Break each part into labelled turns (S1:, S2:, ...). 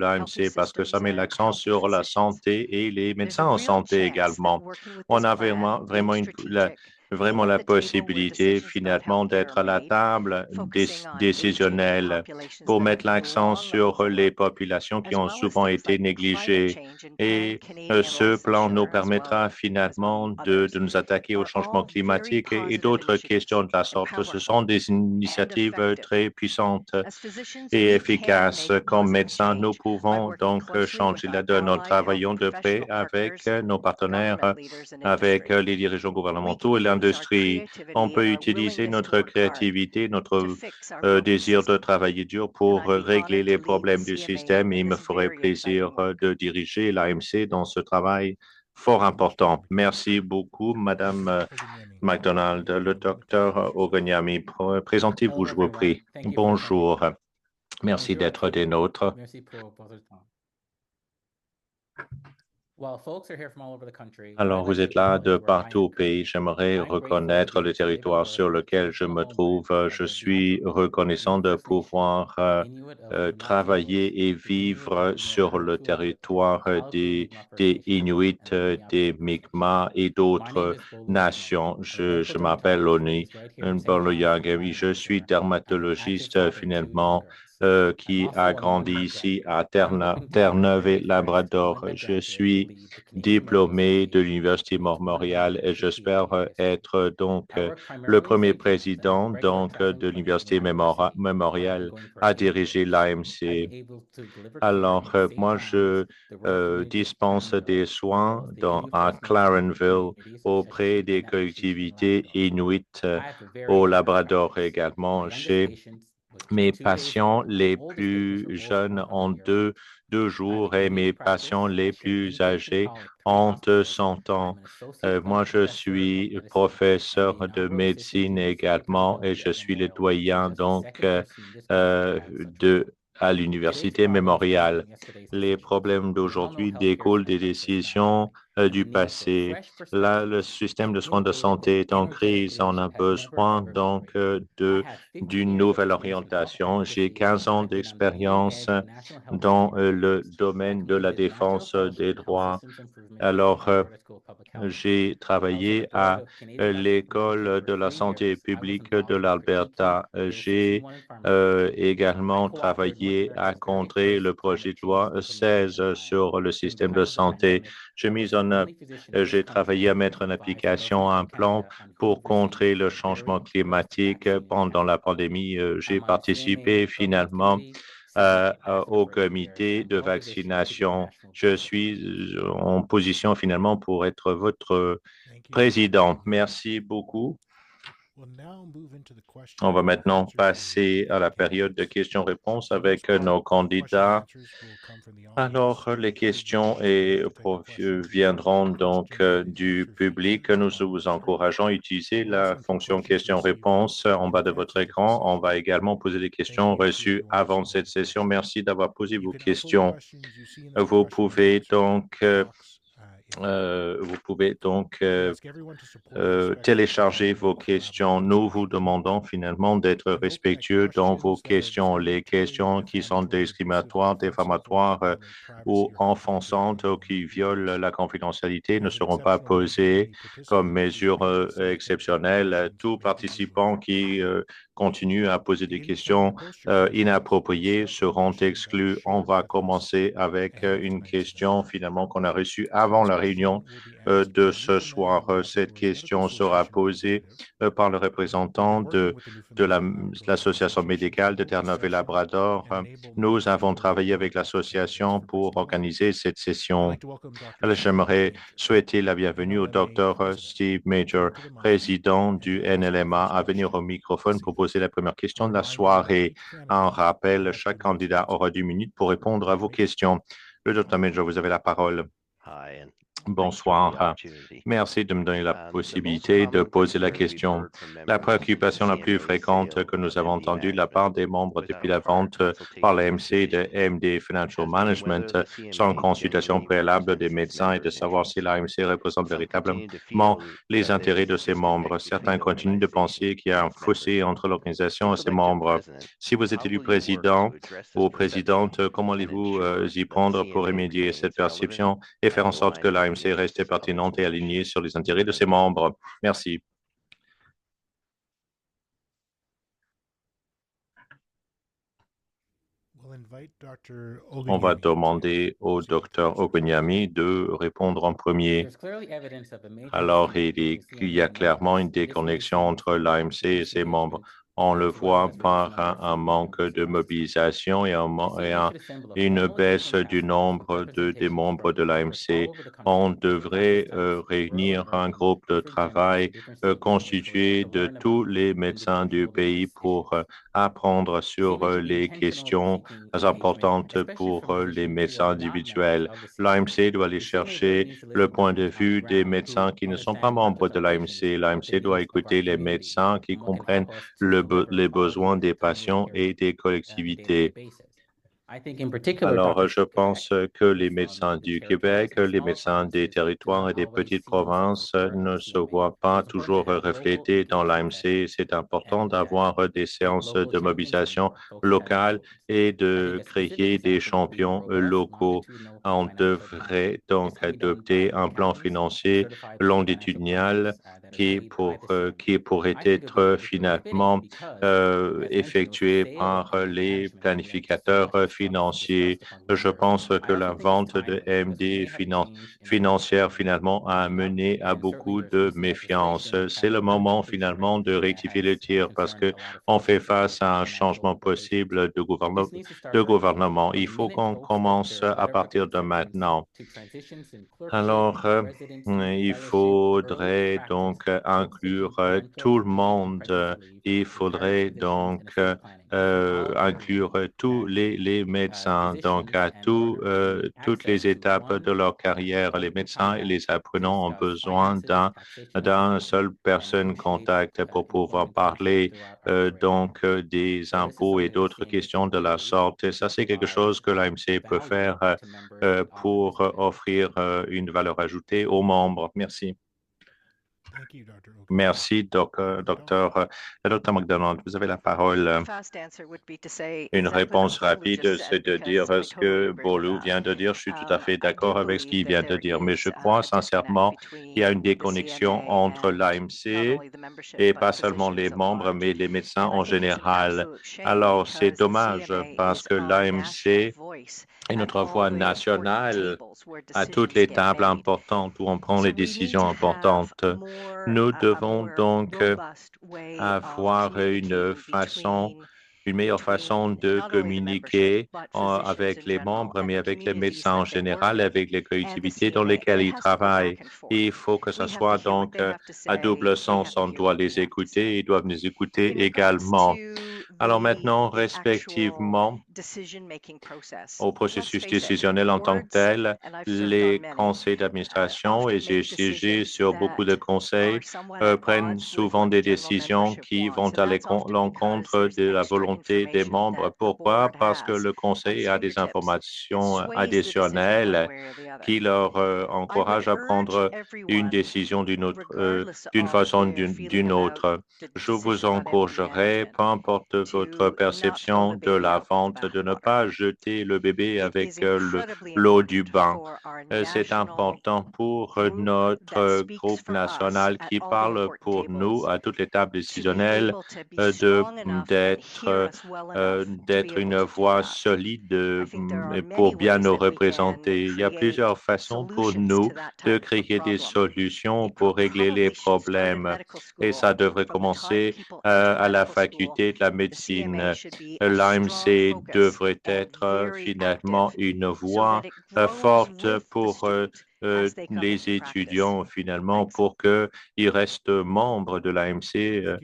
S1: l'AMC parce que ça met l'accent sur la santé et les médecins en santé également. On a vraiment vraiment la possibilité finalement d'être à la table décisionnelle pour mettre l'accent sur les populations qui ont souvent été négligées. Et ce plan nous permettra finalement de nous attaquer au changement climatique et d'autres questions de la sorte. Ce sont des initiatives très puissantes et efficaces. Comme médecins, nous pouvons donc changer la donne. Nous travaillons de près avec nos partenaires, avec les dirigeants gouvernementaux et l'industrie. On peut utiliser notre créativité, notre désir de travailler dur pour régler les problèmes du système. Il me ferait plaisir de diriger l'AMC dans ce travail fort important. Merci beaucoup, Madame McDonald. Le docteur Ogonyami, présentez-vous, je vous prie. Bonjour. Merci d'être des nôtres.
S2: Merci pour votre temps.
S1: Alors, vous êtes là de partout au pays. J'aimerais reconnaître le territoire sur lequel je me trouve. Je suis reconnaissant de pouvoir travailler et vivre sur le territoire des Inuits, des Mi'kmaq et d'autres nations. Je m'appelle Oni Mboloyangami. Je suis dermatologiste finalement qui a grandi ici à Terre-Neuve et Labrador. Je suis diplômé de l'Université Montréal et j'espère être donc le premier président donc de l'Université Montréal à diriger l'AMC. Alors, moi, je dispense des soins à Clarenville auprès des collectivités inuites au Labrador également. Mes patients les plus jeunes ont deux jours et mes patients les plus âgés ont 100 ans. Moi, je suis professeur de médecine également et je suis le doyen donc à l'Université Memorial. Les problèmes d'aujourd'hui découlent des décisions du passé. Là, le système de soins de santé est en crise. On a besoin donc d'une nouvelle orientation. J'ai 15 ans d'expérience dans le domaine de la défense des droits. Alors, j'ai travaillé à l'École de la santé publique de l'Alberta. J'ai également travaillé à contrer le projet de loi 16 sur le système de santé. J'ai travaillé à mettre en application un plan pour contrer le changement climatique pendant la pandémie. J'ai participé finalement au comité de vaccination. Je suis en position finalement pour être votre président. Merci beaucoup. On va maintenant passer à la période de questions-réponses avec nos candidats. Alors, les questions viendront donc du public. Nous vous encourageons à utiliser la fonction questions-réponses en bas de votre écran. On va également poser des questions reçues avant cette session. Merci d'avoir posé vos questions. Vous pouvez donc télécharger vos questions. Nous vous demandons finalement d'être respectueux dans vos questions. Les questions qui sont discriminatoires, diffamatoires ou offensantes ou qui violent la confidentialité ne seront pas posées comme mesure exceptionnelle. Tout participant qui continue à poser des questions inappropriées seront exclus. On va commencer avec une question finalement qu'on a reçue avant la réunion de ce soir. Cette question sera posée par le représentant de l'Association médicale de Terre-Neuve et Labrador. Nous avons travaillé avec l'association pour organiser cette session. J'aimerais souhaiter la bienvenue au Dr. Steve Major, président du NLMA, à venir au microphone pour poser la première question de la soirée. Un rappel, chaque candidat aura 2 minutes pour répondre à vos questions. Le Dr. Major, vous avez la parole. Bonsoir. Merci de me donner la possibilité de poser la question. La préoccupation la plus fréquente que nous avons entendue de la part des membres depuis la vente par l'AMC de MD Financial Management sans consultation préalable des médecins est de savoir si l'AMC représente véritablement les intérêts de ses membres. Certains continuent de penser qu'il y a un fossé entre l'organisation et ses membres. Si vous êtes élu président ou présidente, comment allez-vous y prendre pour remédier à cette perception et faire en sorte que l'AMC reste pertinente et alignée sur les intérêts de ses membres? Merci. On va demander au docteur Ogunyami de répondre en premier. Alors, il y a clairement une déconnexion entre l'AMC et ses membres. On le voit par un manque de mobilisation et une baisse du nombre des membres de l'AMC. On devrait réunir un groupe de travail constitué de tous les médecins du pays pour apprendre sur les questions importantes pour les médecins individuels. L'AMC doit aller chercher le point de vue des médecins qui ne sont pas membres de l'AMC. L'AMC doit écouter les médecins qui comprennent les besoins des patients et des collectivités. Alors, je pense que les médecins du Québec, les médecins des territoires et des petites provinces ne se voient pas toujours reflétés dans l'AMC. C'est important d'avoir des séances de mobilisation locale et de créer des champions locaux. On devrait donc adopter un plan financier longitudinal qui pourrait être finalement effectué par les planificateurs financiers. Je pense que la vente de MD financière finalement a mené à beaucoup de méfiance. C'est le moment finalement de rectifier le tir parce que on fait face à un changement possible de gouvernement. Il faut qu'on commence à partir de maintenant. Alors, il faudrait donc inclure tout le monde. Il faudrait donc inclure tous les médecins, donc à toutes les étapes de leur carrière. Les médecins et les apprenants ont besoin d'un seul personne contact pour pouvoir parler donc des impôts et d'autres questions de la sorte. Et ça, c'est quelque chose que l'AMC peut faire pour offrir une valeur ajoutée aux membres. Merci. Merci, docteur McDonald. Vous avez la parole. Une réponse rapide, c'est de dire ce que Bolu vient de dire. Je suis tout à fait d'accord avec ce qu'il vient de dire, mais je crois sincèrement qu'il y a une déconnexion entre l'AMC et pas seulement les membres, mais les médecins en général. Alors, c'est dommage parce que l'AMC est notre voix nationale à toutes les tables importantes où on prend les décisions importantes. Nous devons donc avoir une meilleure façon de communiquer avec les membres, mais avec les médecins en général, avec les collectivités dans lesquelles ils travaillent. Et il faut que ce soit donc à double sens. On doit les écouter, ils doivent nous écouter également. Alors maintenant, respectivement, au processus décisionnel en tant que tel, les conseils d'administration, et j'ai siégé sur beaucoup de conseils, prennent souvent des décisions qui vont à l'encontre de la volonté des membres. Pourquoi? Parce que le conseil a des informations additionnelles qui leur encouragent à prendre une décision d'une façon ou d'une autre. Je vous encouragerai, peu importe votre perception de la vente, de ne pas jeter le bébé avec l'eau du bain. C'est important pour notre groupe national qui parle pour nous à toutes les tables décisionnelles d'être une voix solide pour bien nous représenter. Il y a plusieurs façons pour nous de créer des solutions pour régler les problèmes et ça devrait commencer à la faculté de la médecine. L'AMC devrait être finalement une voix forte pour les étudiants finalement pour qu'ils restent membres de l'AMC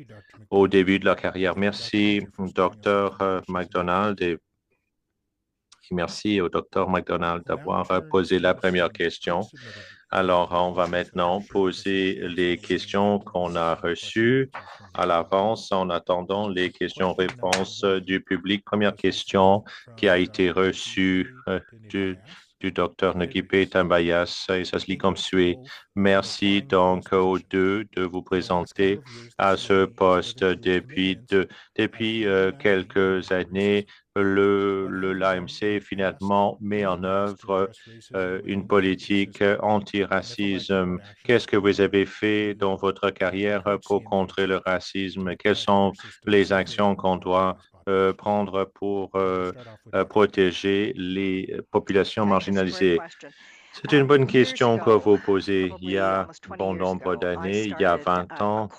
S1: au début de leur carrière. Merci, Dr. McDonald, et merci au Dr. McDonald d'avoir posé la première question. Alors, on va maintenant poser les questions qu'on a reçues à l'avance en attendant les questions-réponses du public. Première question qui a été reçue du docteur Ngipe Tambayas et ça se lit comme suit. Merci donc aux deux de vous présenter à ce poste. Depuis quelques années, l'AMC finalement met en œuvre une politique anti-racisme. Qu'est-ce que vous avez fait dans votre carrière pour contrer le racisme? Quelles sont les actions qu'on doit prendre pour protéger les populations marginalisées? C'est une bonne question que vous posez. Il y a bon nombre d'années, il y a 20 ans,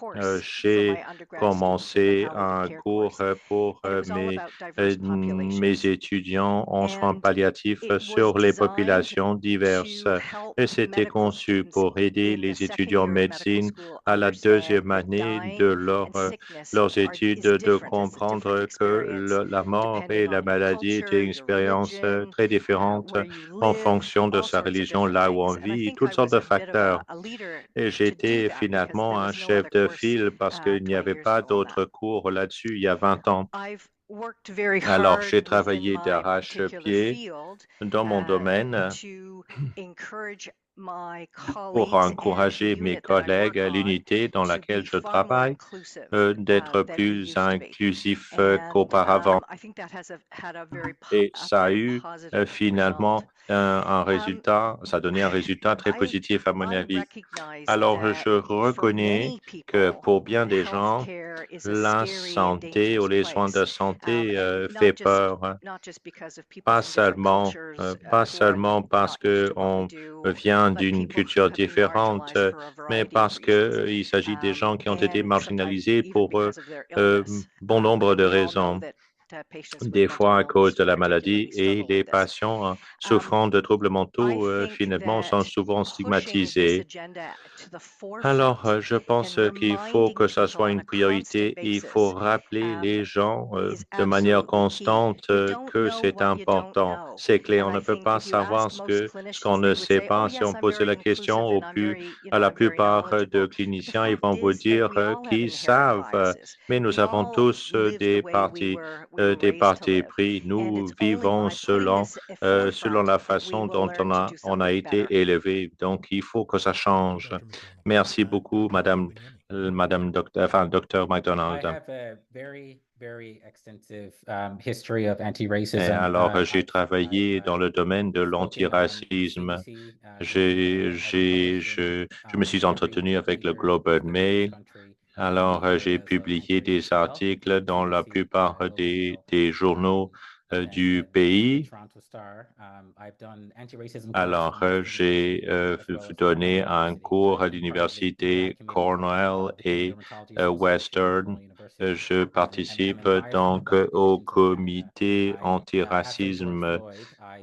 S1: j'ai commencé un cours pour mes étudiants en soins palliatifs sur les populations diverses. Et c'était conçu pour aider les étudiants en médecine à la deuxième année de leurs études de comprendre que la mort et la maladie étaient une expérience très différente en fonction de sa religion, là où on vit, toutes sortes de facteurs. Et j'étais finalement un chef de file parce qu'il n'y avait pas d'autres cours là-dessus il y a 20 ans. Alors, j'ai travaillé d'arrache-pied dans mon domaine pour encourager mes collègues à l'unité dans laquelle je travaille, d'être plus inclusif qu'auparavant. Et ça a eu finalement un résultat, ça a donné un résultat très positif à mon avis. Alors, je reconnais que pour bien des gens, la santé ou les soins de santé fait peur, pas seulement parce qu'on vient d'une culture différente, mais parce qu'il s'agit des gens qui ont été marginalisés pour bon nombre de raisons. Des fois à cause de la maladie et les patients souffrant de troubles mentaux, finalement, sont souvent stigmatisés. Alors, je pense qu'il faut que ça soit une priorité. Il faut rappeler les gens de manière constante que c'est important. C'est clé. On ne peut pas savoir ce qu'on ne sait pas. Si on posait la question à la plupart de cliniciens, ils vont vous dire qu'ils savent. Mais nous avons tous des partis pris. Nous vivons selon la façon dont on a été élevé. Donc, il faut que ça change.
S3: Dr. McDonald.
S1: Merci beaucoup, Madame, Docteur
S2: I
S1: McDonald.
S2: have a very extensive history of anti-racism.
S1: Et alors, j'ai travaillé
S2: I've
S1: dans le domaine de
S2: spoken on
S1: l'antiracisme.
S2: CBC,
S1: Je me suis entretenu avec le Globe and Mail. Alors, j'ai publié des articles dans la plupart des journaux du pays. Alors, j'ai donné un cours à l'université Cornell et Western. Je participe donc au comité antiracisme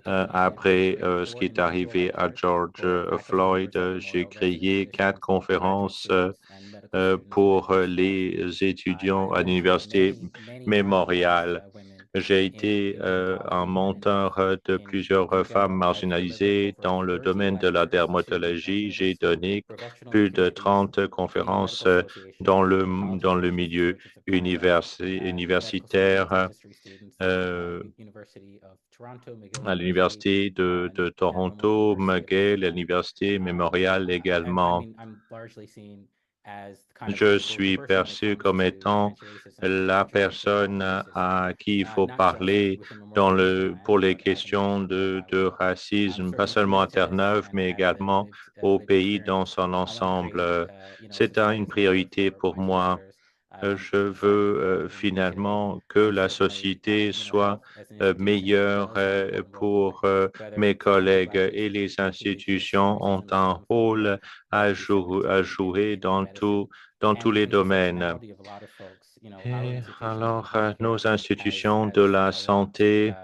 S1: après ce qui est arrivé à George Floyd. J'ai créé 4 conférences pour les étudiants à l'université Memorial. J'ai été un mentor de plusieurs femmes marginalisées dans le domaine de la dermatologie. J'ai donné plus de 30 conférences dans le milieu universitaire à l'Université de Toronto, McGill, à l'Université Memorial également. Je suis perçu comme étant la personne à qui il faut parler pour les questions de racisme, pas seulement à Terre-Neuve, mais également au pays dans son ensemble. C'est une priorité pour moi. Je veux finalement que la société soit meilleure pour mes collègues et les institutions ont un rôle à jouer dans tous les domaines. Et alors, nos institutions de la santé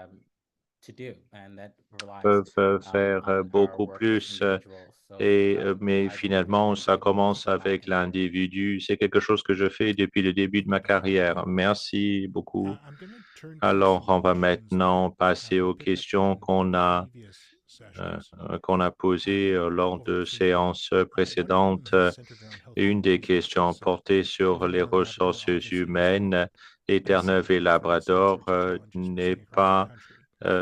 S1: peuvent faire beaucoup plus. Mais finalement, ça commence avec l'individu. C'est quelque chose que je fais depuis le début de ma carrière. Merci beaucoup. Alors, on va maintenant passer aux questions qu'on a posées lors de séances précédentes. Une des questions portait sur les ressources humaines. Les Terre-Neuve et Labrador n'est pas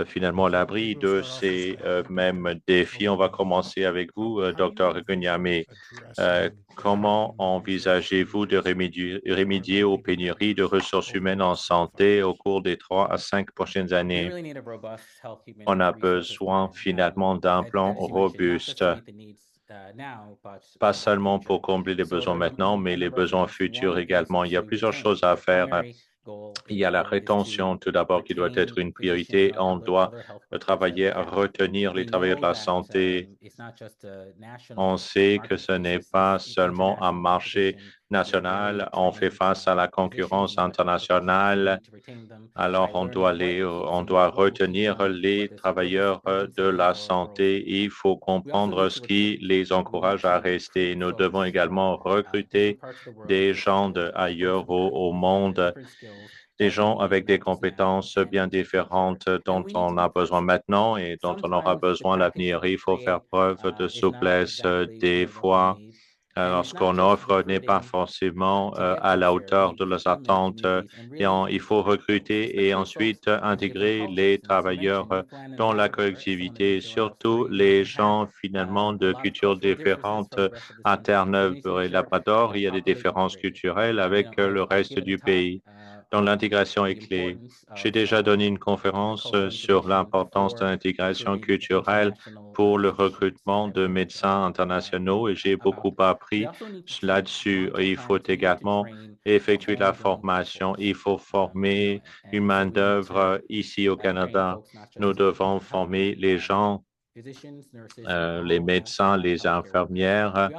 S1: finalement à l'abri de ces mêmes défis. On va commencer avec vous, Dr. Gunyame. Comment envisagez-vous de remédier aux pénuries de ressources humaines en santé au cours des 3 à 5 prochaines années? On a besoin finalement d'un plan robuste, pas seulement pour combler les besoins maintenant, mais les besoins futurs également. Il y a plusieurs choses à faire. Il y a la rétention, tout d'abord, qui doit être une priorité. On doit travailler à retenir les travailleurs de la santé. On sait que ce n'est pas seulement un marché national, on fait face à la concurrence internationale. Alors, on doit retenir les travailleurs de la santé. Il faut comprendre ce qui les encourage à rester. Nous devons également recruter des gens ailleurs au monde, des gens avec des compétences bien différentes dont on a besoin maintenant et dont on aura besoin à l'avenir. Il faut faire preuve de souplesse. Des fois, alors, ce qu'on offre n'est pas forcément à la hauteur de leurs attentes. Il faut recruter et ensuite intégrer les travailleurs dans la collectivité, surtout les gens finalement de cultures différentes. À Terre-Neuve et Labrador, il y a des différences culturelles avec le reste du pays, dont l'intégration est clé. J'ai déjà donné une conférence sur l'importance de l'intégration culturelle pour le recrutement de médecins internationaux et j'ai beaucoup appris là-dessus. Il faut également effectuer la formation. Il faut former une main-d'œuvre ici au Canada. Nous devons former les gens, les médecins, les infirmières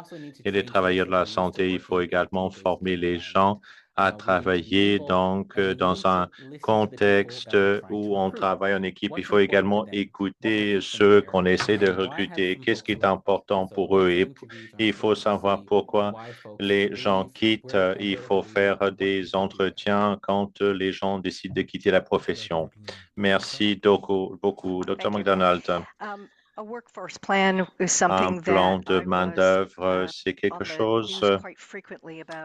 S1: et les travailleurs de la santé. Il faut également former les gens à travailler donc dans un contexte où on travaille en équipe. Il faut également écouter ceux qu'on essaie de recruter. Qu'est-ce qui est important pour eux? Et il faut savoir pourquoi les gens quittent. Il faut faire des entretiens quand les gens décident de quitter la profession. Merci beaucoup, Dr. McDonald. Un plan de main-d'œuvre, c'est quelque chose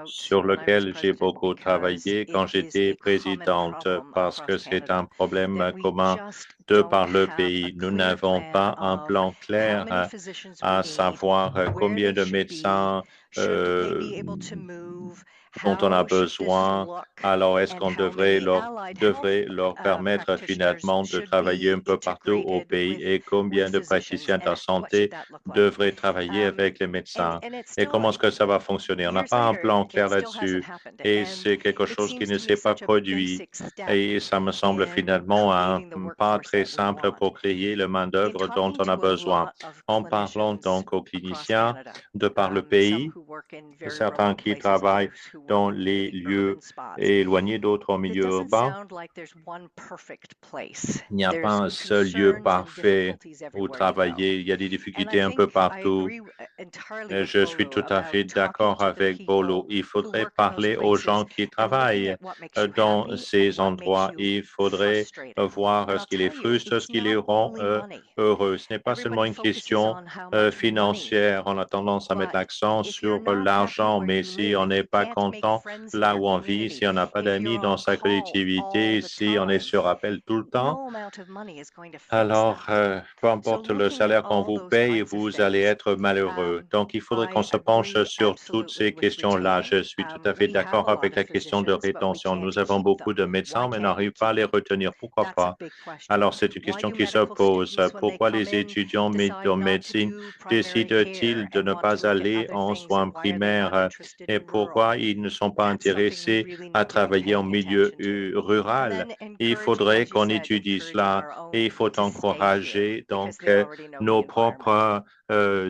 S1: sur lequel j'ai beaucoup travaillé quand j'étais présidente parce que c'est un problème commun de par le pays. Nous n'avons pas un plan clair à savoir combien de médecins dont on a besoin. Alors, est-ce qu'on devrait leur permettre finalement de travailler un peu partout au pays et combien de praticiens de la santé devraient travailler avec les médecins? Et comment est-ce que ça va fonctionner? On n'a pas un plan clair là-dessus et c'est quelque chose qui ne s'est pas produit. Et ça me semble finalement un pas très simple pour créer le main-d'œuvre dont on a besoin. En parlant donc aux cliniciens de par le pays, certains qui travaillent dans les lieux éloignés, d'autres en milieu urbain. Il n'y a pas un seul lieu parfait où travailler. Il y a des difficultés un peu partout. Je suis tout à fait d'accord avec Bolo. Il faudrait parler aux gens qui travaillent dans ces endroits. Il faudrait voir ce qui les frustre, ce qui les rend heureux. Ce n'est pas seulement une question financière. On a tendance à mettre l'accent sur l'argent, mais si on n'est pas content là où on vit, si on n'a pas d'amis dans sa collectivité, si on est sur appel tout le temps, alors peu importe le salaire qu'on vous paye, vous allez être malheureux. Donc, il faudrait qu'on se penche sur toutes ces questions-là. Je suis tout à fait d'accord avec la question de rétention. Nous avons beaucoup de médecins, mais n'arrivons pas à les retenir. Pourquoi pas? Alors, c'est une question qui se pose. Pourquoi les étudiants en médecine décident-ils de ne pas aller en soins primaires et pourquoi ils ne sont pas intéressés à travailler en milieu rural? Il faudrait qu'on étudie cela et il faut encourager donc nos propres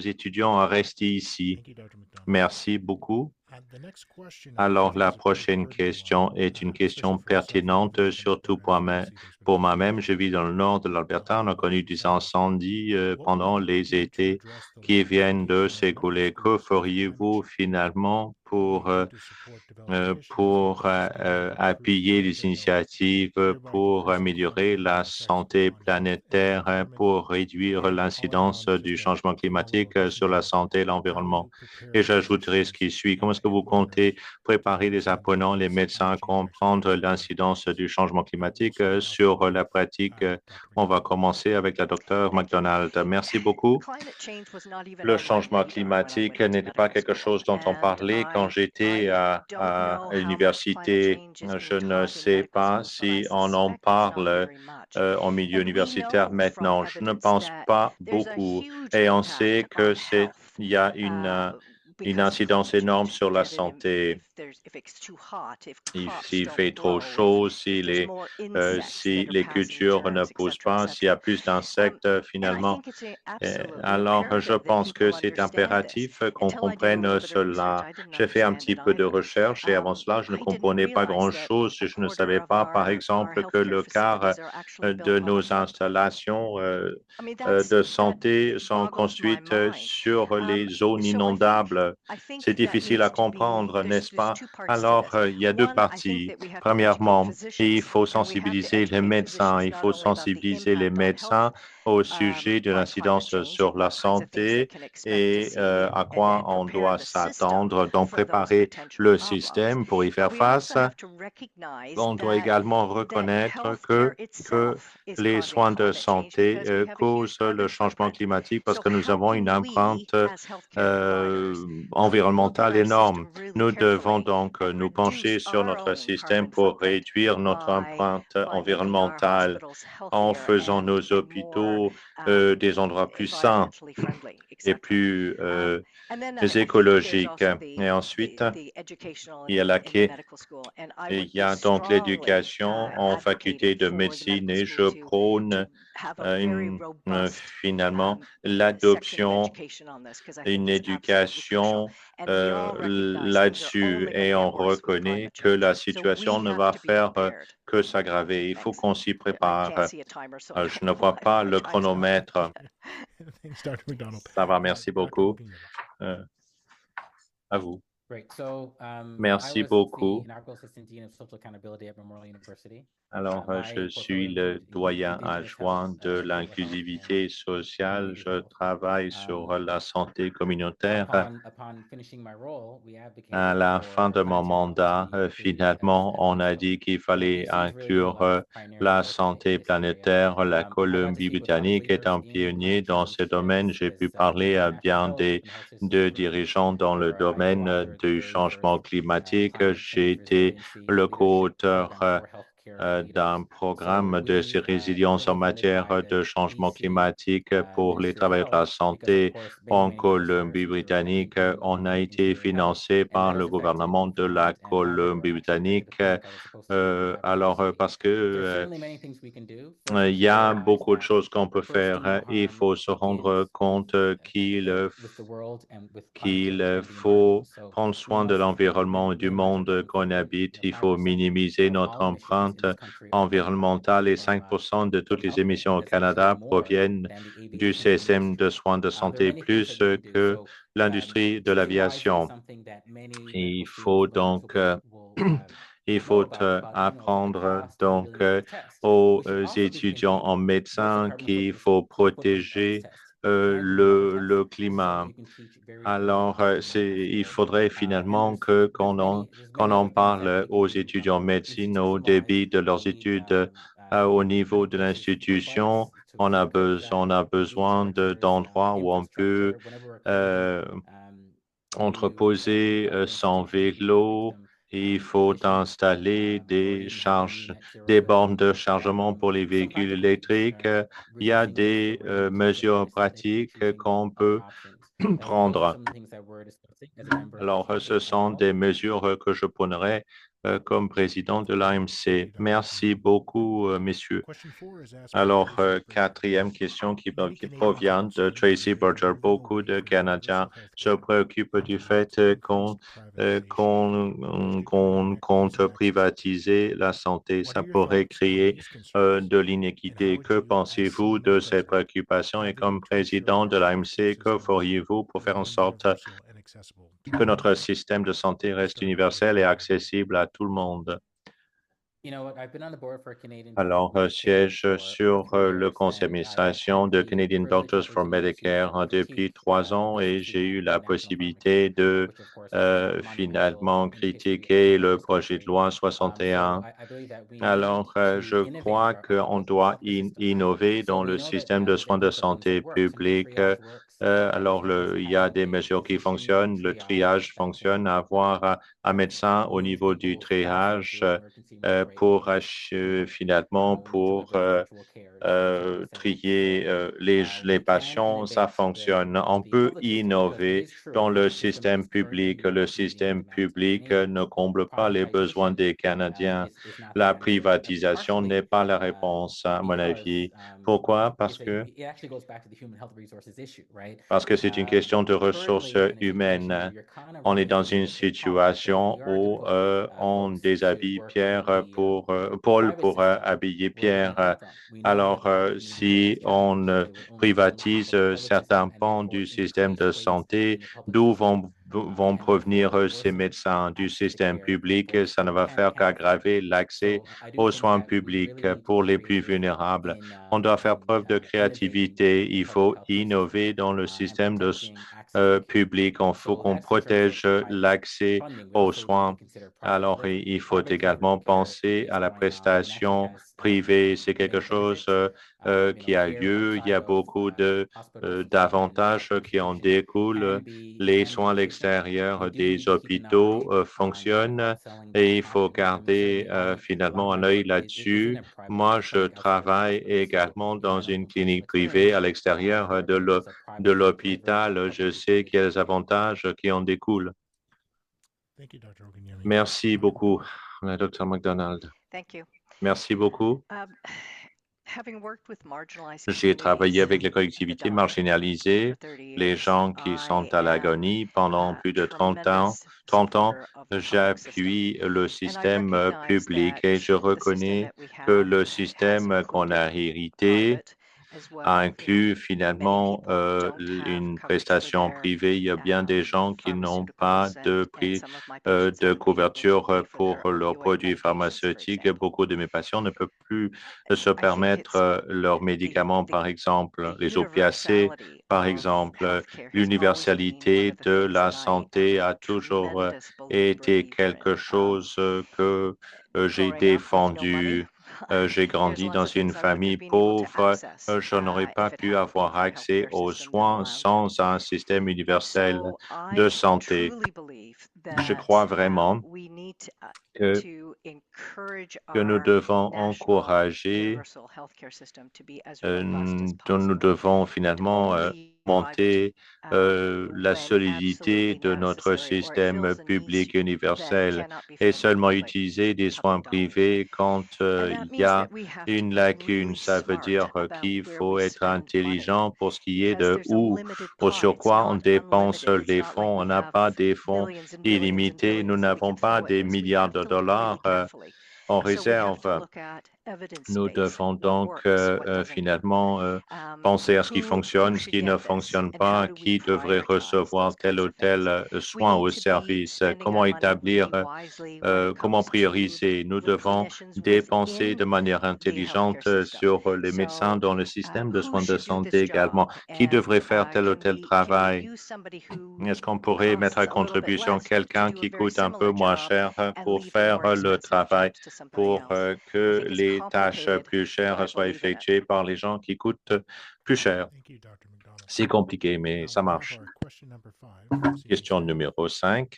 S1: étudiants à rester ici. Merci beaucoup. Alors, la prochaine question est une question pertinente, surtout pour moi-même. Je vis dans le nord de l'Alberta. On a connu des incendies pendant les étés qui viennent de s'écouler. Que feriez-vous finalement pour appuyer les initiatives pour améliorer la santé planétaire, pour réduire l'incidence du changement climatique sur la santé et l'environnement? Et j'ajouterai ce qui suit. Comment est-ce que vous comptez préparer les apprenants, les médecins à comprendre l'incidence du changement climatique sur la pratique? On va commencer avec la docteure McDonald. Merci beaucoup. Le changement climatique n'était pas quelque chose dont on parlait quand j'étais à l'université. Je ne sais pas si on en parle en milieu universitaire maintenant. Je ne pense pas beaucoup. Et on sait que il y a une incidence énorme sur la santé. S'il fait trop chaud, si les cultures ne poussent pas, s'il y a plus d'insectes finalement. Alors, je pense que c'est impératif qu'on comprenne cela. J'ai fait un petit peu de recherche et avant cela, je ne comprenais pas grand-chose. Je ne savais pas, par exemple, que le quart de nos installations de santé sont construites sur les zones inondables. C'est difficile à comprendre, n'est-ce pas? Alors, il y a deux parties. Premièrement, il faut sensibiliser les médecins. Il faut sensibiliser les médecins au sujet de l'incidence sur la santé et à quoi on doit s'attendre, donc préparer le système pour y faire face. On doit également reconnaître que les soins de santé causent le changement climatique parce que nous avons une empreinte environnementale énorme. Nous devons donc nous pencher sur notre système pour réduire notre empreinte environnementale en faisant nos hôpitaux des endroits plus sains et plus écologiques. Et ensuite, il y a il y a donc l'éducation en faculté de médecine et je prône finalement l'adoption d'une éducation là-dessus et on reconnaît que la situation ne va faire que s'aggraver. Il faut qu'on s'y prépare. Je ne vois pas le chronomètre.
S3: Thanks, Dr. McDonald.
S1: Ça va, merci
S3: Dr.
S1: beaucoup.
S3: Lupino.
S1: À vous.
S2: Great. So,
S1: Merci
S2: I was
S1: beaucoup.
S2: the inaugural assistant dean of social accountability at Memorial University.
S1: Alors, je suis le doyen adjoint de l'inclusivité sociale. Je travaille sur la santé communautaire. À la fin de mon mandat, finalement, on a dit qu'il fallait inclure la santé planétaire. La Colombie-Britannique est un pionnier dans ce domaine. J'ai pu parler à bien de dirigeants dans le domaine du changement climatique. J'ai été le co-auteur d'un programme de résilience en matière de changement climatique pour les travailleurs de la santé en Colombie-Britannique. On a été financé par le gouvernement de la Colombie-Britannique. Parce que il y a beaucoup de choses qu'on peut faire. Il faut se rendre compte qu'il faut prendre soin de l'environnement et du monde qu'on habite. Il faut minimiser notre empreinte environnementale et 5% de toutes les émissions au Canada proviennent du système de soins de santé plus que l'industrie de l'aviation. Il faut donc il faut apprendre donc aux étudiants en médecine qu'il faut protéger le climat. Alors, il faudrait finalement qu'on en parle aux étudiants en médecine au début de leurs études au niveau de l'institution. On a besoin d'endroits où on peut entreposer son vélo. Il faut installer des bornes de chargement pour les véhicules électriques. Il y a des mesures pratiques qu'on peut prendre. Alors, ce sont des mesures que je prendrai comme président de l'AMC. Merci beaucoup, messieurs.
S3: Question 4 is asked by
S1: Alors,
S3: Tracy Berger.
S1: quatrième question qui provient de Tracy Berger. Beaucoup de Canadiens se préoccupent du fait qu'on compte privatiser la santé. Ça pourrait créer de l'inéquité. Que pensez-vous de cette préoccupation? Et comme président de l'AMC, que feriez-vous pour faire en sorte que notre système de santé reste universel et accessible à tout le monde? Alors, siège sur le conseil d'administration de Canadian Doctors for Medicare depuis 3 ans et j'ai eu la possibilité de finalement critiquer le projet de loi 61. Alors, je crois qu'on doit innover dans le système de soins de santé publique. Alors, il y a des mesures qui fonctionnent. Le triage fonctionne. Avoir un médecin au niveau du triage pour finalement pour trier les patients, ça fonctionne. On peut innover dans le système public. Le système public ne comble pas les besoins des Canadiens. La privatisation n'est pas la réponse, à mon avis. Pourquoi? Parce que c'est une question de ressources humaines. On est dans une situation où on déshabille Paul pour habiller Pierre. Alors, si on privatise certains pans du système de santé, d'où vont provenir ces médecins du système public? Ça ne va faire qu'aggraver l'accès aux soins publics pour les plus vulnérables. On doit faire preuve de créativité. Il faut innover dans le système de public. Il faut qu'on protège l'accès aux soins. Alors, il faut également penser à la prestation privée. C'est quelque chose qui a lieu. Il y a beaucoup d'avantages qui en découlent. Les soins à l'extérieur des hôpitaux fonctionnent et il faut garder finalement un œil là-dessus. Moi, je travaille également dans une clinique privée à l'extérieur de l'hôpital. Je sais qu'il y a des avantages qui en découlent. Merci beaucoup, Dr. McDonald. Merci beaucoup. J'ai travaillé avec les collectivités marginalisées, les gens qui sont à l'agonie pendant plus de 30 ans. J'appuie le système public et je reconnais que le système qu'on a hérité inclut finalement une prestation privée. Il y a bien des gens qui n'ont pas de prix de couverture pour leurs produits pharmaceutiques. Beaucoup de mes patients ne peuvent plus se permettre leurs médicaments, par exemple, les opiacés, par exemple. L'universalité de la santé a toujours été quelque chose que j'ai défendu. J'ai grandi dans une famille pauvre. Je n'aurais pas pu avoir accès aux soins sans un système universel de santé. Je crois vraiment que nous devons encourager, nous devons finalement monter la solidité de notre système public universel et seulement utiliser des soins privés quand il y a une lacune. Ça veut dire qu'il faut être intelligent pour ce qui est de où ou sur quoi on dépense les fonds. On n'a pas des fonds illimités. Nous n'avons pas des milliards de dollars en réserve. Nous devons donc finalement penser à ce qui fonctionne, ce qui ne fonctionne pas, qui devrait recevoir tel ou tel soin ou service, comment établir, comment prioriser. Nous devons dépenser de manière intelligente sur les médecins dans le système de soins de santé également. Qui devrait faire tel ou tel travail? Est-ce qu'on pourrait mettre à contribution quelqu'un qui coûte un peu moins cher pour faire le travail, pour que les tâches plus chères soient effectuées par les gens qui coûtent plus cher? C'est compliqué, mais ça marche. Question numéro 5.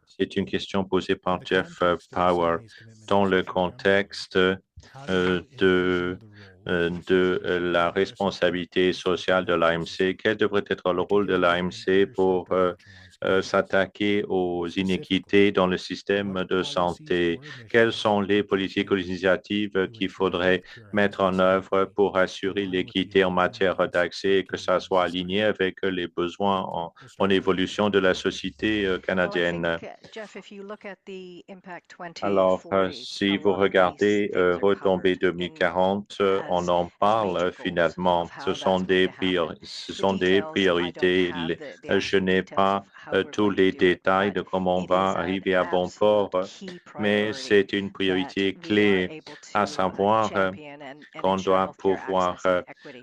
S1: C'est une question posée par Jeff Power dans le contexte de la responsabilité sociale de l'AMC. Quel devrait être le rôle de l'AMC pour s'attaquer aux inéquités dans le système de santé? Quelles sont les politiques ou les initiatives qu'il faudrait mettre en œuvre pour assurer l'équité en matière d'accès et que ça soit aligné avec les besoins en évolution de la société canadienne? Alors, si vous regardez Retombées 2040, on en parle finalement. Ce sont des priorités. Je n'ai pas tous les détails de comment on va arriver à bon port, mais c'est une priorité clé, à savoir qu'on doit pouvoir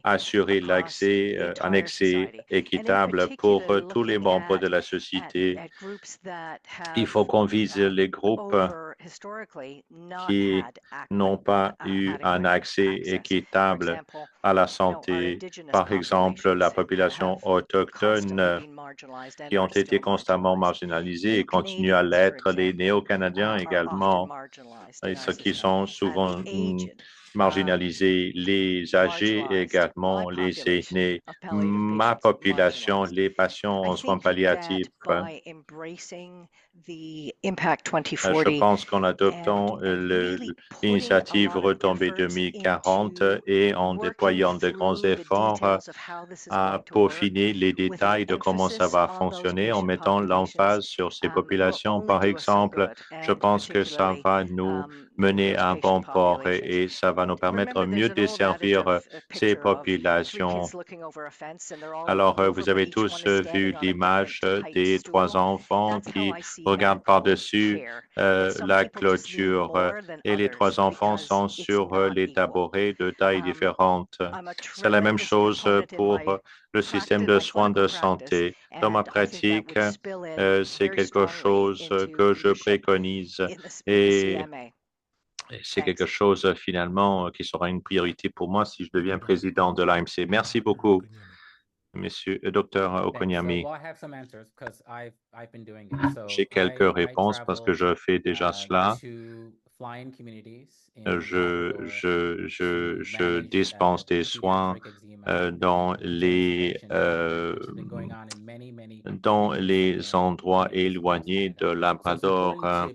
S1: assurer l'accès, un accès équitable pour tous les membres de la société. Il faut qu'on vise les groupes qui n'ont pas eu un accès équitable à la santé. Par exemple, la population autochtone qui ont été constamment marginalisés et continuent à l'être, les néo-Canadiens également, et ceux qui sont souvent marginalisés, les âgés également, les aînés. Ma population, les patients en soins palliatifs, je pense qu'en adoptant l'initiative Retombées 2040 et en déployant de grands efforts à peaufiner les détails de comment ça va fonctionner, en mettant l'emphase sur ces populations, par exemple, je pense que ça va nous mener à un bon port et ça va nous permettre de mieux desservir ces populations. Alors, vous avez tous vu l'image des 3 enfants qui regardent par-dessus la clôture et les 3 enfants sont sur les tabourets de tailles différentes. C'est la même chose pour le système de soins de santé. Dans ma pratique, c'est quelque chose que je préconise et c'est quelque chose finalement qui sera une priorité pour moi si je deviens président de l'AMC. Merci beaucoup, Monsieur Dr. Okonyami. J'ai quelques réponses parce que je fais déjà cela. Je dispense des soins dans les endroits éloignés de Labrador.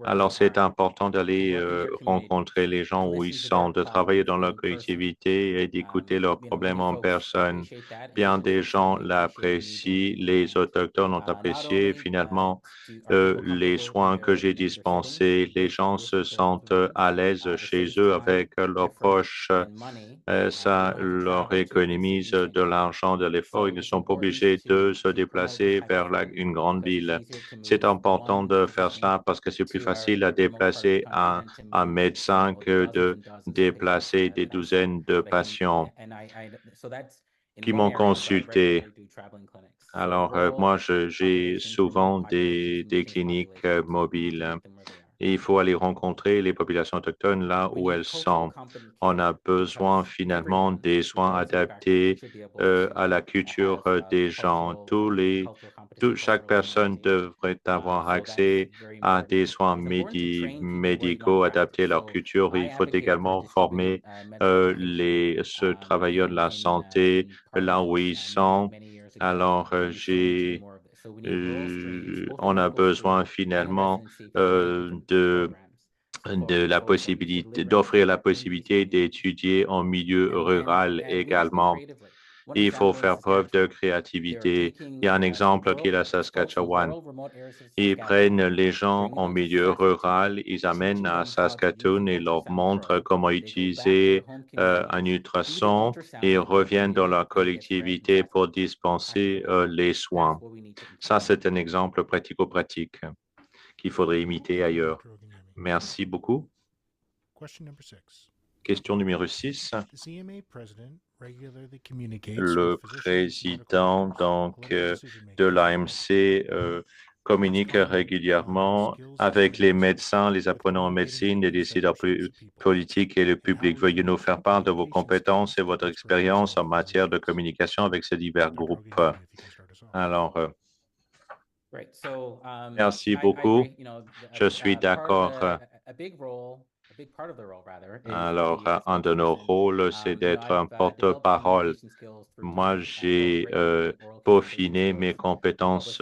S1: Alors, c'est important d'aller rencontrer les gens où ils sont, de travailler dans leur collectivité et d'écouter leurs problèmes en personne. Bien des gens l'apprécient, les Autochtones ont apprécié finalement les soins que j'ai dispensés. Les gens se sentent à l'aise chez eux avec leurs proches. Ça leur économise de l'argent, de l'effort. Ils ne sont pas obligés de se déplacer vers une grande ville. C'est important de faire cela parce que c'est plus facile à déplacer un médecin que de déplacer des douzaines de patients qui m'ont consulté. Alors, moi, j'ai souvent des cliniques mobiles. Et il faut aller rencontrer les populations autochtones là où elles sont. On a besoin finalement des soins adaptés à la culture des gens. Chaque personne devrait avoir accès à des soins médicaux adaptés à leur culture. Il faut également former ce travailleurs de la santé là où ils sont. Alors, on a besoin finalement d'offrir la possibilité d'étudier en milieu rural également. Il faut faire preuve de créativité. Il y a un exemple qui est la Saskatchewan. Ils prennent les gens en milieu rural, ils amènent à Saskatoon et leur montrent comment utiliser un ultrason et reviennent dans leur collectivité pour dispenser les soins. Ça, c'est un exemple pratico-pratique qu'il faudrait imiter ailleurs. Merci beaucoup. Question numéro 6. Le président de l'AMC communique régulièrement avec les médecins, les apprenants en médecine, les décideurs politiques et le public. Veuillez nous faire part de vos compétences et votre expérience en matière de communication avec ces divers groupes. Alors, merci beaucoup. Je suis d'accord. Alors, un de nos rôles, c'est d'être un porte-parole. Moi, j'ai peaufiné mes compétences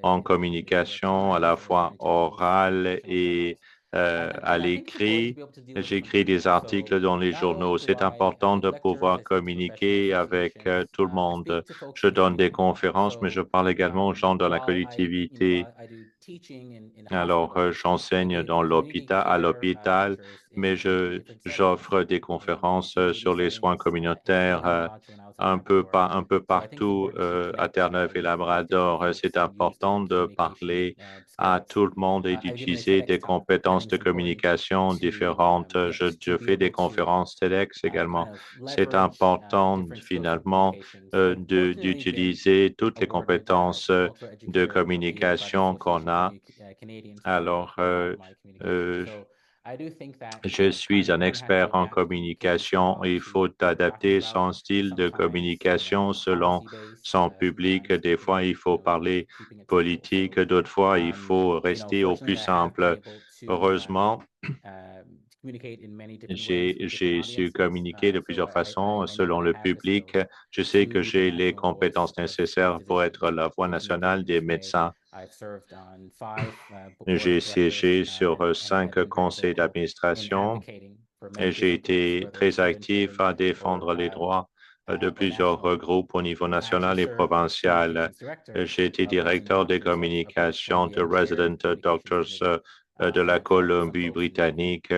S1: en communication, à la fois orale et à l'écrit. J'écris des articles dans les journaux. C'est important de pouvoir communiquer avec tout le monde. Je donne des conférences, mais je parle également aux gens de la collectivité. Alors, j'enseigne à l'hôpital, mais j'offre des conférences sur les soins communautaires un peu partout à Terre-Neuve et Labrador. C'est important de parler à tout le monde et d'utiliser des compétences de communication différentes. Je fais des conférences TEDx également. C'est important finalement d'utiliser toutes les compétences de communication qu'on a là. Alors, je suis un expert en communication. Il faut adapter son style de communication selon son public. Des fois, il faut parler politique. D'autres fois, il faut rester au plus simple. Heureusement, j'ai su communiquer de plusieurs façons selon le public. Je sais que j'ai les compétences nécessaires pour être la voix nationale des médecins. J'ai siégé sur 5 conseils d'administration et j'ai été très actif à défendre les droits de plusieurs groupes au niveau national et provincial. J'ai été directeur des communications de Resident Doctors de la Colombie-Britannique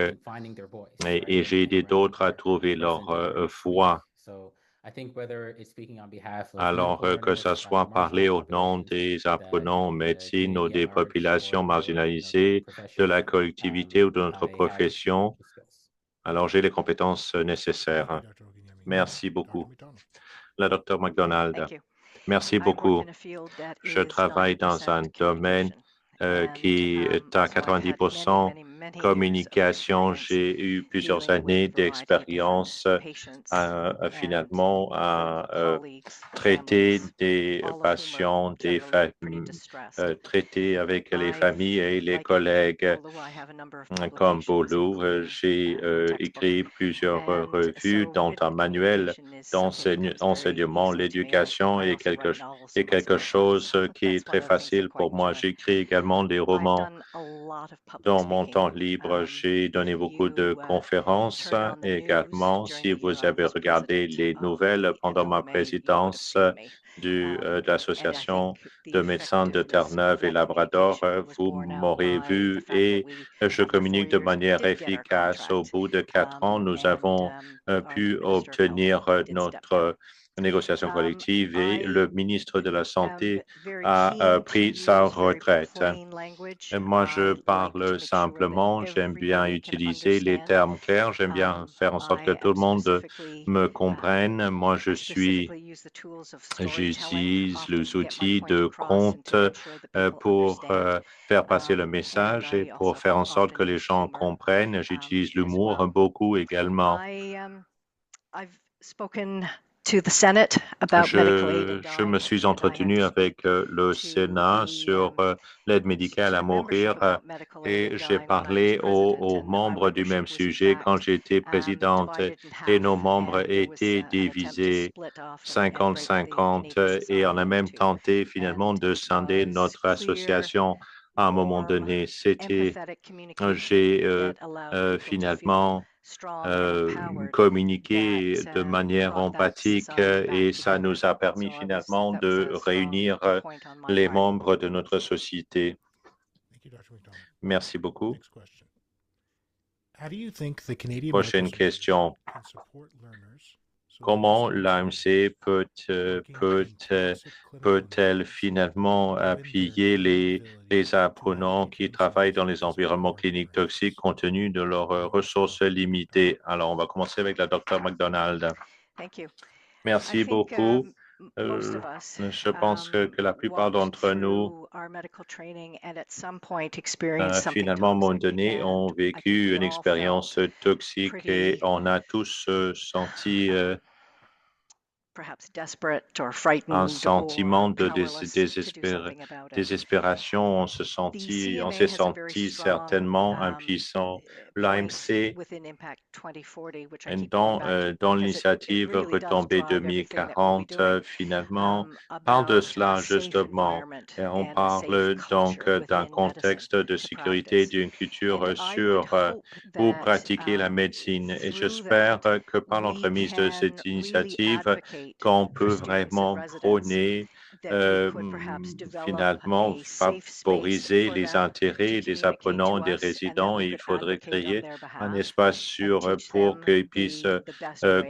S1: et j'ai aidé d'autres à trouver leur voix. Alors que ce soit parler au nom des apprenants en médecine ou des populations marginalisées, de la collectivité ou de notre profession, alors j'ai les compétences nécessaires. Merci beaucoup. La Dr McDonald. Merci beaucoup. Je travaille dans un domaine qui est à 90% communication. J'ai eu plusieurs années d'expérience finalement à traiter des patients, des familles, traiter avec les familles et les collègues. Comme Boulou, j'ai écrit plusieurs revues, dont un manuel d'enseignement. L'éducation est quelque chose qui est très facile pour moi. J'écris également des romans. Dans mon temps libre, j'ai donné beaucoup de conférences également. Si vous avez regardé les nouvelles pendant ma présidence de l'Association de médecins de Terre-Neuve et Labrador, vous m'aurez vu et je communique de manière efficace. Au bout de 4 ans, nous avons pu obtenir notre négociation collective et le ministre de la Santé a pris sa retraite. Moi, je parle simplement, j'aime bien utiliser les termes clairs, j'aime bien faire en sorte que tout le monde me comprenne. Moi, j'utilise les outils de compte pour faire passer le message et pour faire en sorte que les gens comprennent. J'utilise l'humour beaucoup également. Je me suis entretenu avec le Sénat sur l'aide médicale à mourir et j'ai parlé aux membres du même sujet quand j'étais présidente et nos membres étaient divisés 50-50 et on a même tenté finalement de scinder notre association à un moment donné. J'ai finalement communiquer de manière empathique et ça nous a permis finalement de réunir les membres de notre société. Merci beaucoup. Prochaine question. Comment l'AMC peut-elle finalement appuyer les apprenants qui travaillent dans les environnements cliniques toxiques compte tenu de leurs ressources limitées? Alors, on va commencer avec la Dr McDonald. Merci beaucoup. Je pense que la plupart d'entre nous, finalement, à un moment donné, ont vécu une expérience toxique et on a tous senti un sentiment de désespération. On s'est senti certainement impuissant. L'AMC, dans l'initiative Retombée 2040, finalement, parle de cela justement. Et on parle donc d'un contexte de sécurité, d'une culture sûre où pratiquer la médecine. Et j'espère que par l'entremise de cette initiative, qu'on peut vraiment prôner, finalement, favoriser les intérêts des apprenants et des résidents. Et il faudrait créer un espace sûr pour qu'ils puissent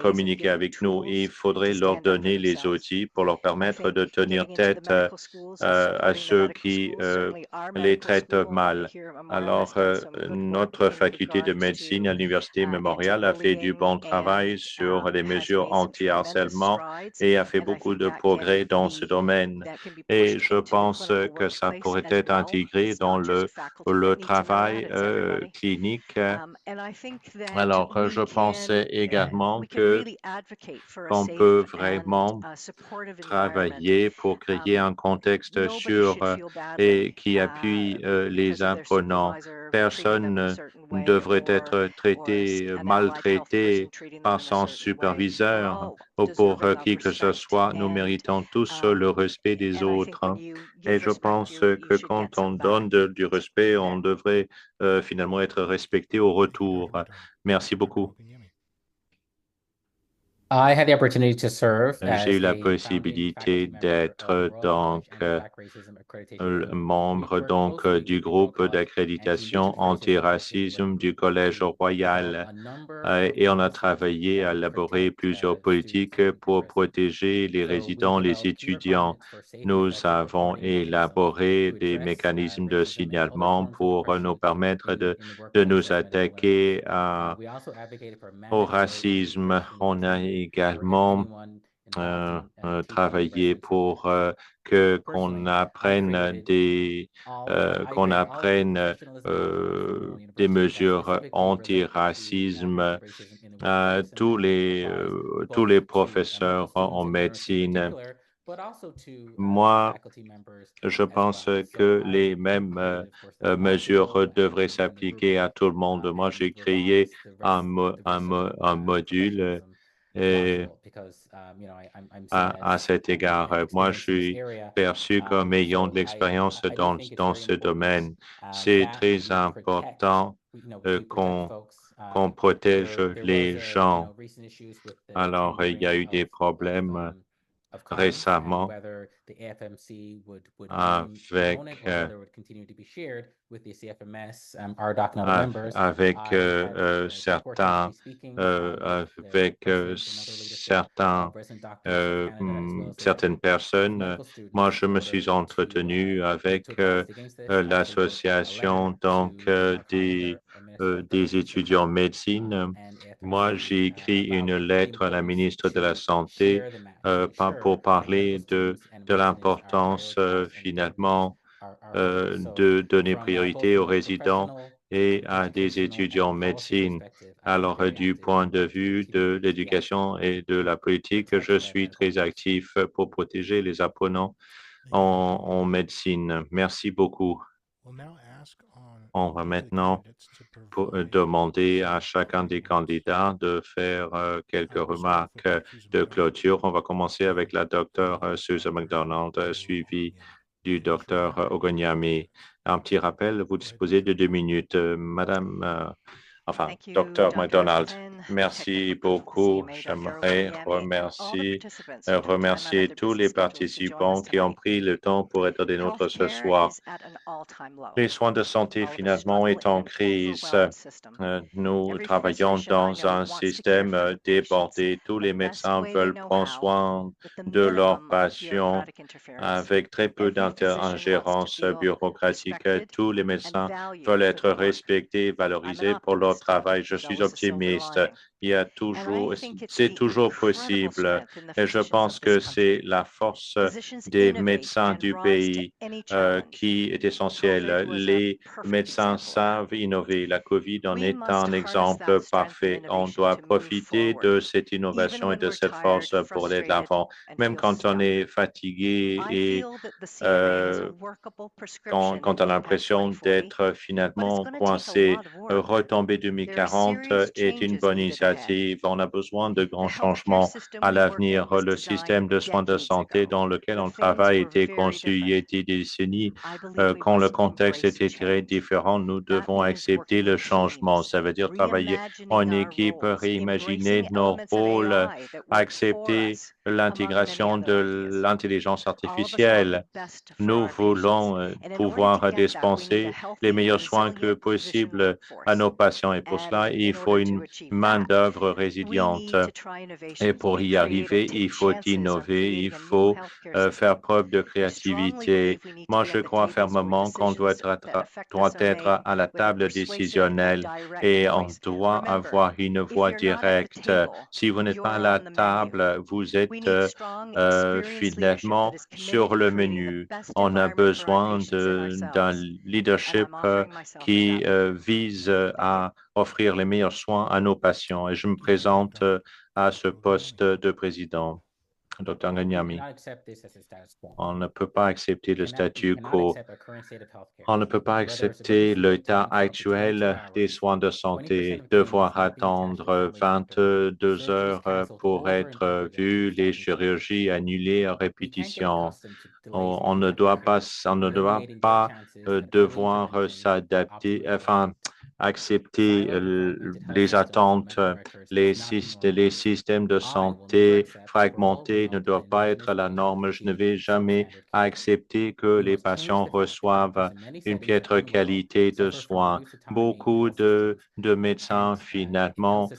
S1: communiquer avec nous. Et il faudrait leur donner les outils pour leur permettre de tenir tête à ceux qui les traitent mal. Alors, notre faculté de médecine à l'Université Memorial a fait du bon travail sur les mesures anti-harcèlement et a fait beaucoup de progrès dans ce domaine. domaine. Et je pense que ça pourrait être intégré dans le travail clinique. Alors, je pensais également qu'on peut vraiment travailler pour créer un contexte sûr et qui appuie les apprenants. Personne ne devrait être traité, maltraité par son superviseur ou pour qui que ce soit. Nous méritons tous le respect des autres. Et je pense que quand on donne du respect, on devrait finalement être respecté au retour. Merci beaucoup.
S2: I had the opportunity to serve
S1: J'ai eu la
S2: as a founding
S1: possibilité
S2: faculty member
S1: d'être
S2: of World
S1: donc
S2: Anti-Black Racism Accreditation Group.
S1: membre
S2: We work
S1: donc
S2: closely
S1: du
S2: with the
S1: groupe
S2: local
S1: d'accréditation
S2: anti-racism
S1: anti-racisme du Collège Royal
S2: a number
S1: et on a
S2: of
S1: travaillé à
S2: that
S1: élaborer
S2: protect,
S1: plusieurs
S2: students
S1: politiques
S2: and
S1: pour
S2: residents.
S1: protéger les
S2: So we
S1: résidents, les
S2: developed clear
S1: étudiants.
S2: requirements for safe and
S1: Nous
S2: effective
S1: avons
S2: reporting mechanisms
S1: élaboré
S2: to
S1: des
S2: address
S1: mécanismes de
S2: racism and other
S1: signalement
S2: forms of
S1: pour nous
S2: oppression
S1: permettre
S2: in
S1: de
S2: the workplace
S1: nous
S2: of medical learners.
S1: attaquer
S2: We also advocated for
S1: au
S2: mandatory
S1: racisme.
S2: anti-racism
S1: On a
S2: training for
S1: également
S2: anyone involved in teaching
S1: travailler
S2: residents and
S1: pour
S2: learners.
S1: qu'on
S2: Personally, I
S1: apprenne
S2: created I
S1: qu'on
S2: created all of the
S1: apprenne
S2: professionalism modules at Memorial
S1: des
S2: University that
S1: mesures
S2: specifically relate to
S1: anti-racisme
S2: anti-racism in the
S1: à
S2: workplace, and that
S1: tous
S2: applies
S1: les
S2: both to
S1: professeurs
S2: medical
S1: en
S2: students and learners in
S1: médecine.
S2: particular, but also to
S1: Moi,
S2: faculty members
S1: je
S2: as
S1: pense
S2: well.
S1: que
S2: So
S1: les
S2: I
S1: mêmes
S2: created, of course, the
S1: mesures
S2: module
S1: devraient
S2: within the group,
S1: s'appliquer à tout le monde. Moi, j'ai
S2: and
S1: créé
S2: revised the
S1: un,
S2: rest of
S1: un module
S2: professionalism
S1: et
S2: module because I'm seen
S1: à
S2: as
S1: cet égard.
S2: having
S1: Moi,
S2: experience
S1: je
S2: in this
S1: suis
S2: area.
S1: perçu comme ayant de
S2: So
S1: l'expérience
S2: I do think it's
S1: dans
S2: very
S1: ce
S2: important
S1: domaine. C'est
S2: that
S1: très
S2: we protect,
S1: important
S2: we protect
S1: qu'on
S2: folks.
S1: protège
S2: There was
S1: les gens.
S2: recent issues with the
S1: Alors, il y a
S2: tendering
S1: eu des problèmes
S2: of cards and
S1: récemment
S2: whether the AFMC would
S1: avec,
S2: own it or whether it would continue to be shared with the CFMS, RDoC and other members.
S1: avec
S2: I had the
S1: certains,
S2: fortune to be speaking
S1: avec certains, certaines personnes. Moi, je me suis entretenu avec l'association donc des étudiants en médecine. Moi, j'ai écrit une lettre à la ministre de la Santé pour parler de l'importance finalement de donner priorité aux résidents et à des étudiants en médecine. Alors, du point de vue de l'éducation et de la politique, je suis très actif pour protéger les apprenants en médecine. Merci beaucoup. On va maintenant demander à chacun des candidats de faire quelques remarques de clôture. On va commencer avec la docteure Susan McDonald, suivie du docteur Ogonyami. Un petit rappel, vous disposez de 2 minutes. Madame, docteur McDonald, merci beaucoup. J'aimerais remercier tous les participants qui ont pris le temps pour être des nôtres ce soir. Les soins de santé, finalement, est en crise. Nous travaillons dans un système débordé. Tous les médecins veulent prendre soin de leurs patients avec très peu d'ingérence bureaucratique. Tous les médecins veulent être respectés, valorisés pour leur travail. Je suis optimiste. C'est toujours possible. Et je pense que c'est la force des médecins du pays qui est essentielle. Les médecins savent innover. La COVID en est un exemple parfait. On doit profiter de cette innovation et de cette force pour aller de l'avant, même quand on est fatigué et quand on a l'impression d'être finalement coincé. Retomber 2040 est une bonne initiative. On a besoin de grands changements à l'avenir. Le système de soins de santé dans lequel on travaille était conçu il y a des décennies. Quand le contexte était très différent, nous devons accepter le changement. Ça veut dire travailler en équipe, réimaginer nos rôles, accepter l'intégration de l'intelligence artificielle. Nous voulons pouvoir dispenser les meilleurs soins que possible à nos patients et pour cela, il faut une main-d'œuvre résiliente. Et pour y arriver, il faut innover, il faut faire preuve de créativité. Moi, je crois fermement qu'on doit être à la table décisionnelle et on doit avoir une voix directe. Si vous n'êtes pas à la table, vous êtes finalement sur le menu. On a besoin d'un leadership qui vise à offrir les meilleurs soins à nos patients. Et je me présente à ce poste de président. Dr. Nganyami, on ne peut pas accepter le statu quo. On ne peut pas accepter l'état actuel des soins de santé, devoir attendre 22 heures pour être vu, les chirurgies annulées à répétition. On ne doit pas devoir s'adapter, enfin, accepter les attentes. Les systèmes de santé fragmentés ne doivent pas être la norme. Je ne vais jamais accepter que les patients reçoivent une piètre qualité de soins. Beaucoup de médecins, finalement,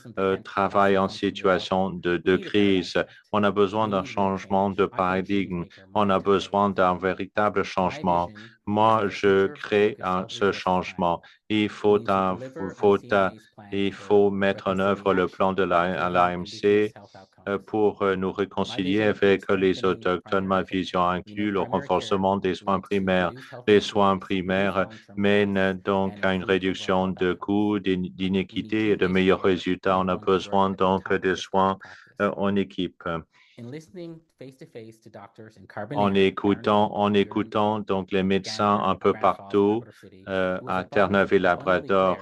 S1: travaillent en situation de crise. On a besoin d'un changement de paradigme. On a besoin d'un véritable changement. Moi, je crée ce changement. Il faut mettre en œuvre le plan de l'AMC pour nous réconcilier avec les autochtones. Ma vision inclut le renforcement des soins primaires. Les soins primaires mènent donc à une réduction de coûts, d'inéquité et de meilleurs résultats. On a besoin donc de soins en équipe. En écoutant donc les médecins un peu partout à Terre-Neuve et Labrador,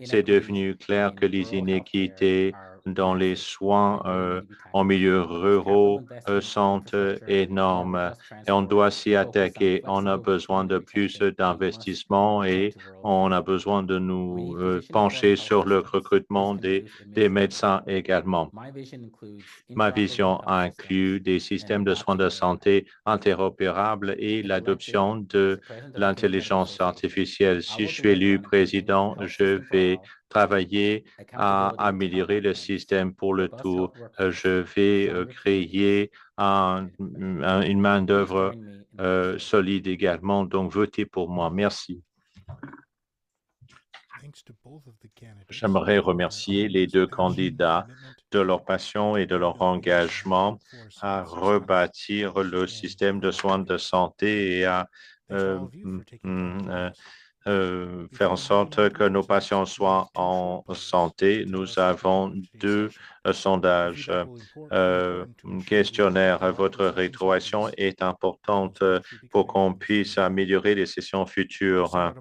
S1: c'est devenu clair que les inéquités dans les soins en milieu ruraux sont énormes et on doit s'y attaquer. On a besoin de plus d'investissements et on a besoin de nous pencher sur le recrutement des médecins également. Ma vision inclut des systèmes de soins de santé interopérables et l'adoption de l'intelligence artificielle. Si je suis élu président, je vais travailler à améliorer le système pour le tout. Je vais créer une main-d'œuvre solide également. Donc, votez pour moi. Merci. J'aimerais remercier les deux candidats de leur passion et de leur engagement à rebâtir le système de soins de santé et à faire en sorte que nos patients soient en santé. Nous avons deux sondages, questionnaires. Votre rétroaction est importante pour qu'on puisse améliorer les sessions futures.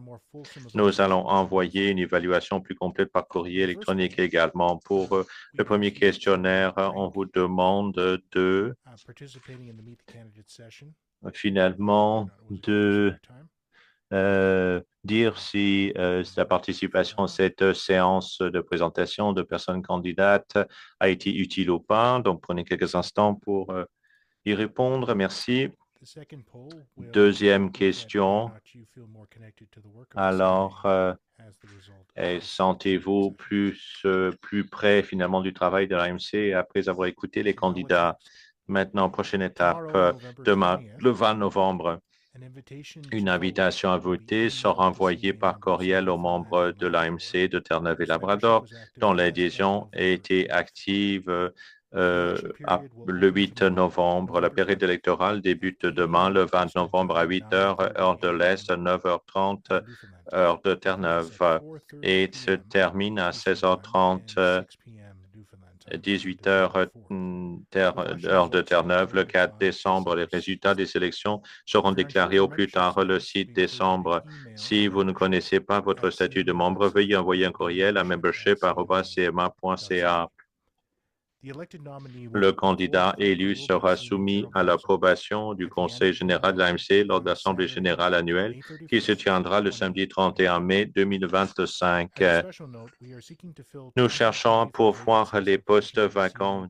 S1: Nous allons envoyer une évaluation plus complète par courrier électronique également. Pour le premier questionnaire, on vous demande de finalement dire si la participation à cette séance de présentation de personnes candidates a été utile ou pas. Donc, prenez quelques instants pour y répondre. Merci. Deuxième question. Alors, sentez-vous plus près finalement du travail de l'AMC après avoir écouté les candidats? Maintenant, prochaine étape, demain, le 20 novembre. Une invitation à voter sera envoyée par courriel aux membres de l'AMC de Terre-Neuve et Labrador, dont l'adhésion a été active le 8 novembre. La période électorale débute demain, le 20 novembre à 8 heures, heure de l'Est, 9h30, heure de Terre-Neuve, et se termine à 16h30. 18 heures, heure de Terre-Neuve, le 4 décembre. Les résultats des élections seront déclarés au plus tard le 6 décembre. Si vous ne connaissez pas votre statut de membre, veuillez envoyer un courriel à membership@cma.ca. Le candidat élu sera soumis à l'approbation du Conseil général de l'AMC lors de l'Assemblée générale annuelle qui se tiendra le samedi 31 mai 2025. Nous cherchons à pourvoir les postes vacants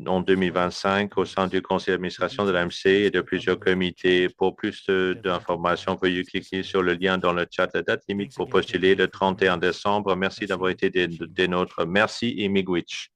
S1: en 2025 au sein du Conseil d'administration de l'AMC et de plusieurs comités. Pour plus d'informations, veuillez cliquer sur le lien dans le chat. La date limite pour postuler le 31 décembre. Merci d'avoir été des nôtres. Merci et miigwech.